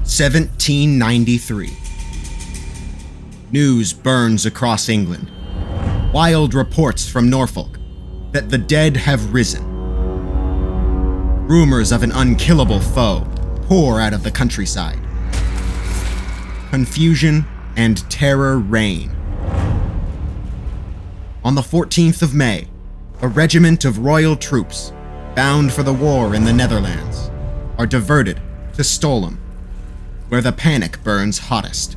1793. News burns across England. Wild reports from Norfolk that the dead have risen. Rumors of an unkillable foe pour out of the countryside. Confusion and terror reign. On the 14th of May, a regiment of royal troops, bound for the war in the Netherlands, are diverted to Stowlham, where the panic burns hottest.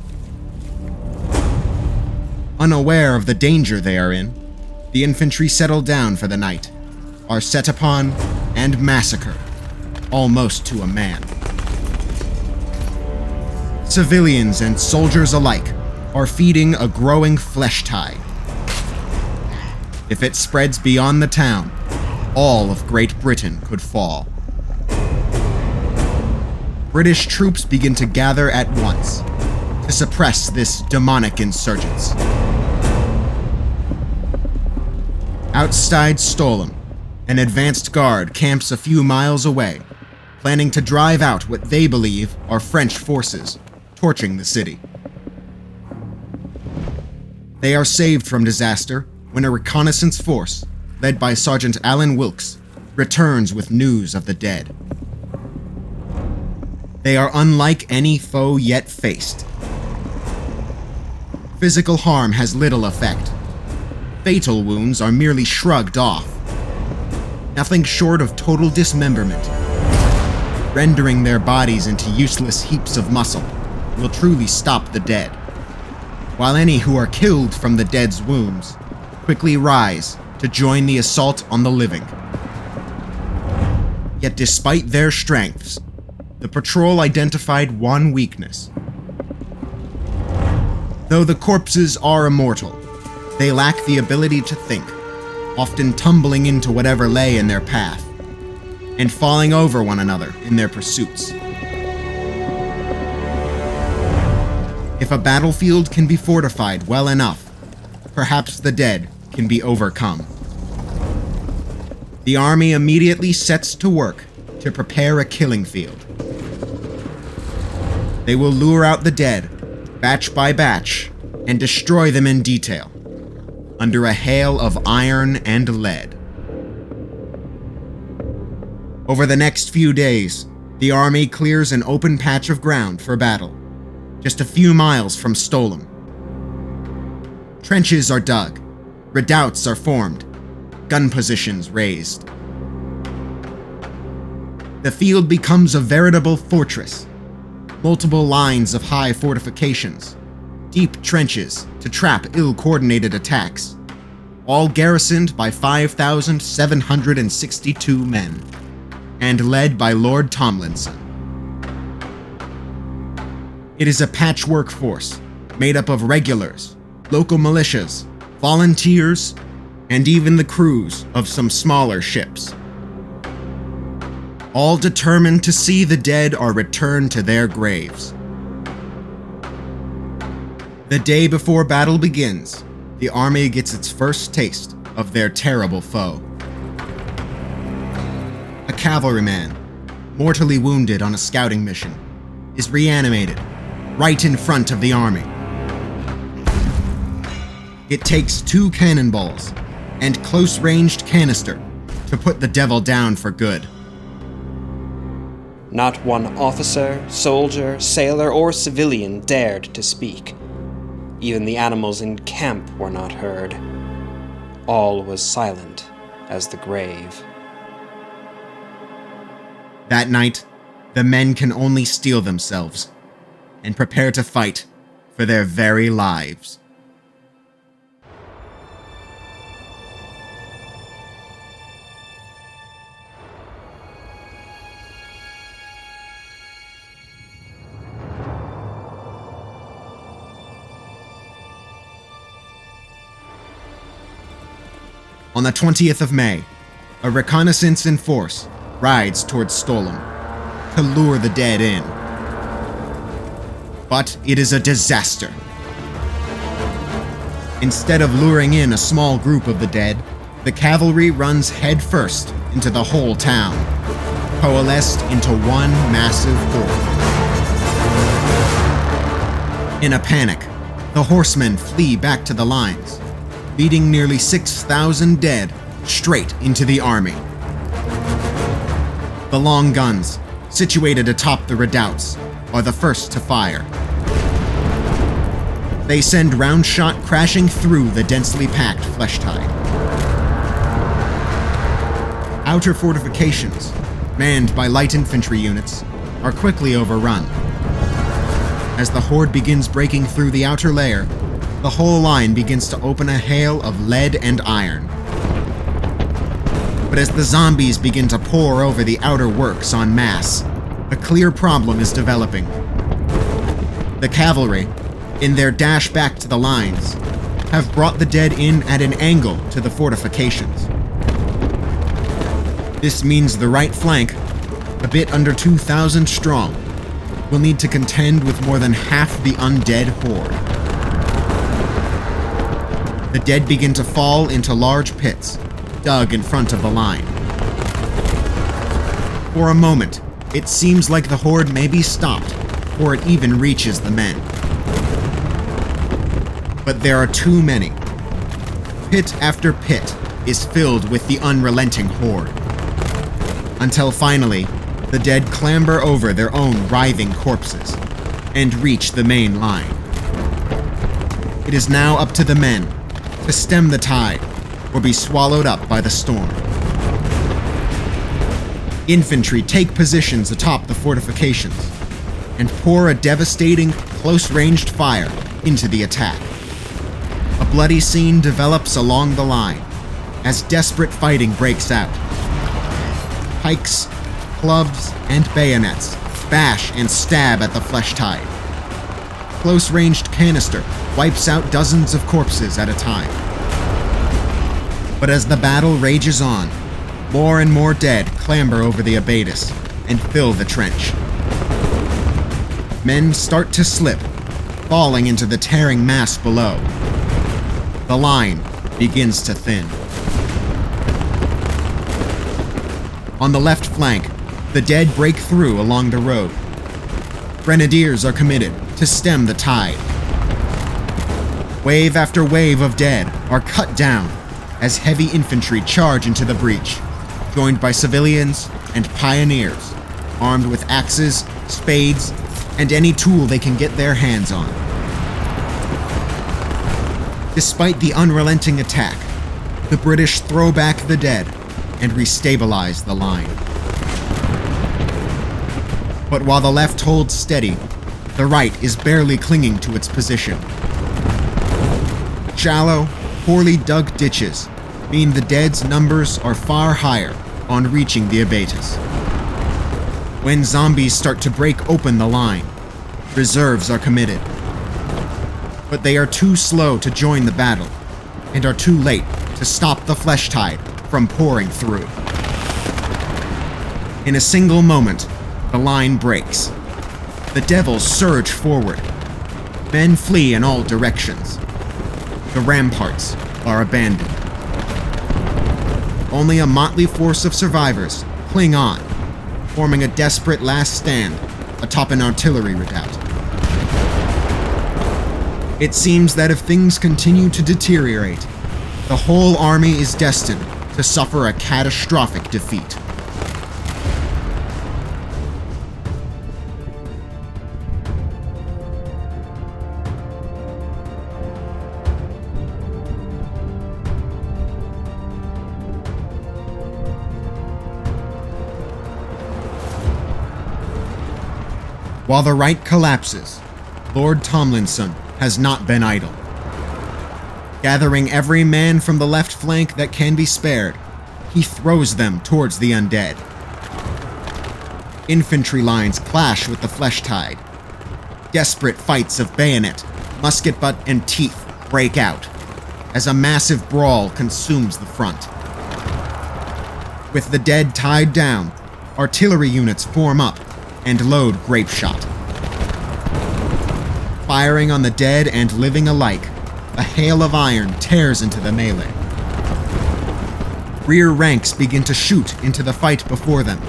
Unaware of the danger they are in, the infantry settle down for the night, are set upon and massacred, almost to a man. Civilians and soldiers alike are feeding a growing flesh tide. If it spreads beyond the town, all of Great Britain could fall. British troops begin to gather at once to suppress this demonic insurgence. Outside Stowlham, an advanced guard camps a few miles away, planning to drive out what they believe are French forces, torching the city. They are saved from disaster when a reconnaissance force, led by Sergeant Alan Wilkes, returns with news of the dead. They are unlike any foe yet faced. Physical harm has little effect. Fatal wounds are merely shrugged off. Nothing short of total dismemberment, rendering their bodies into useless heaps of muscle, will truly stop the dead, while any who are killed from the dead's wounds quickly rise to join the assault on the living. Yet despite their strengths, the patrol identified one weakness. Though the corpses are immortal, they lack the ability to think, often tumbling into whatever lay in their path, and falling over one another in their pursuits. If a battlefield can be fortified well enough, perhaps the dead can be overcome. The army immediately sets to work to prepare a killing field. They will lure out the dead, batch by batch, and destroy them in detail, under a hail of iron and lead. Over the next few days, the army clears an open patch of ground for battle, just a few miles from Stowlham. Trenches are dug, redoubts are formed, gun positions raised. The field becomes a veritable fortress. Multiple lines of high fortifications, deep trenches to trap ill-coordinated attacks, all garrisoned by 5,762 men, and led by Lord Tomlinson. It is a patchwork force made up of regulars, local militias, volunteers, and even the crews of some smaller ships. All determined to see the dead are returned to their graves. The day before battle begins, the army gets its first taste of their terrible foe. A cavalryman, mortally wounded on a scouting mission, is reanimated right in front of the army. It takes 2 cannonballs and close-ranged canister to put the devil down for good. Not one officer, soldier, sailor, or civilian dared to speak. Even the animals in camp were not heard. All was silent as the grave. That night, the men can only steel themselves and prepare to fight for their very lives. On the 20th of May, a reconnaissance in force rides towards Stowlham to lure the dead in. But it is a disaster. Instead of luring in a small group of the dead, the cavalry runs headfirst into the whole town, coalesced into one massive horde. In a panic, the horsemen flee back to the lines, leading nearly 6,000 dead straight into the army. The long guns, situated atop the redoubts, are the first to fire. They send round shot crashing through the densely packed flesh tide. Outer fortifications, manned by light infantry units, are quickly overrun. As the horde begins breaking through the outer layer, the whole line begins to open a hail of lead and iron. But as the zombies begin to pour over the outer works en masse, a clear problem is developing. The cavalry, in their dash back to the lines, have brought the dead in at an angle to the fortifications. This means the right flank, a bit under 2,000 strong, will need to contend with more than half the undead horde. The dead begin to fall into large pits, dug in front of the line. For a moment, it seems like the horde may be stopped, or it even reaches the men. But there are too many. Pit after pit is filled with the unrelenting horde. Until finally, the dead clamber over their own writhing corpses and reach the main line. It is now up to the men to stem the tide or be swallowed up by the storm. Infantry take positions atop the fortifications and pour a devastating, close-ranged fire into the attack. A bloody scene develops along the line as desperate fighting breaks out. Pikes, clubs, and bayonets bash and stab at the flesh tide. Close-ranged canister wipes out dozens of corpses at a time. But as the battle rages on, more and more dead clamber over the abatis and fill the trench. Men start to slip, falling into the tearing mass below. The line begins to thin. On the left flank, the dead break through along the road. Grenadiers are committed to stem the tide. Wave after wave of dead are cut down as heavy infantry charge into the breach, joined by civilians and pioneers, armed with axes, spades, and any tool they can get their hands on. Despite the unrelenting attack, the British throw back the dead and restabilize the line. But while the left holds steady, the right is barely clinging to its position. Shallow, poorly dug ditches mean the dead's numbers are far higher on reaching the abatis. When zombies start to break open the line, reserves are committed. But they are too slow to join the battle, and are too late to stop the flesh tide from pouring through. In a single moment, the line breaks. The devils surge forward. Men flee in all directions. The ramparts are abandoned. Only a motley force of survivors cling on, forming a desperate last stand atop an artillery redoubt. It seems that if things continue to deteriorate, the whole army is destined to suffer a catastrophic defeat. While the right collapses, Lord Tomlinson has not been idle. Gathering every man from the left flank that can be spared, he throws them towards the undead. Infantry lines clash with the flesh tide. Desperate fights of bayonet, musket butt, and teeth break out as a massive brawl consumes the front. With the dead tied down, artillery units form up and load grape shot. Firing on the dead and living alike, a hail of iron tears into the melee. Rear ranks begin to shoot into the fight before them,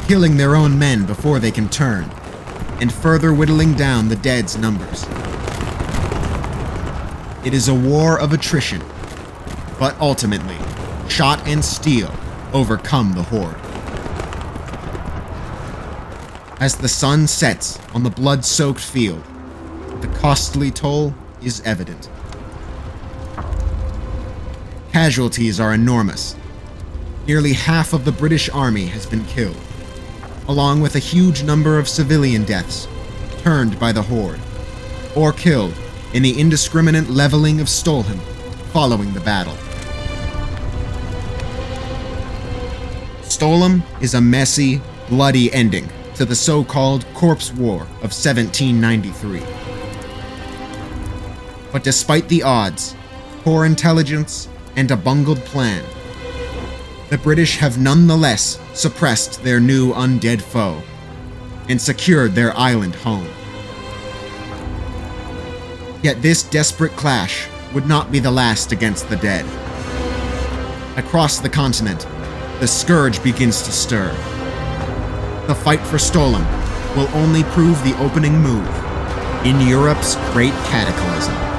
killing their own men before they can turn, and further whittling down the dead's numbers. It is a war of attrition, but ultimately, shot and steel overcome the horde. As the sun sets on the blood-soaked field, the costly toll is evident. Casualties are enormous. Nearly half of the British army has been killed, along with a huge number of civilian deaths turned by the horde, or killed in the indiscriminate leveling of Stowlham following the battle. Stowlham is a messy, bloody ending to the so-called Corpse War of 1793. But despite the odds, poor intelligence, and a bungled plan, the British have nonetheless suppressed their new undead foe and secured their island home. Yet this desperate clash would not be the last against the dead. Across the continent, the scourge begins to stir. The fight for Stowlham will only prove the opening move in Europe's great cataclysm.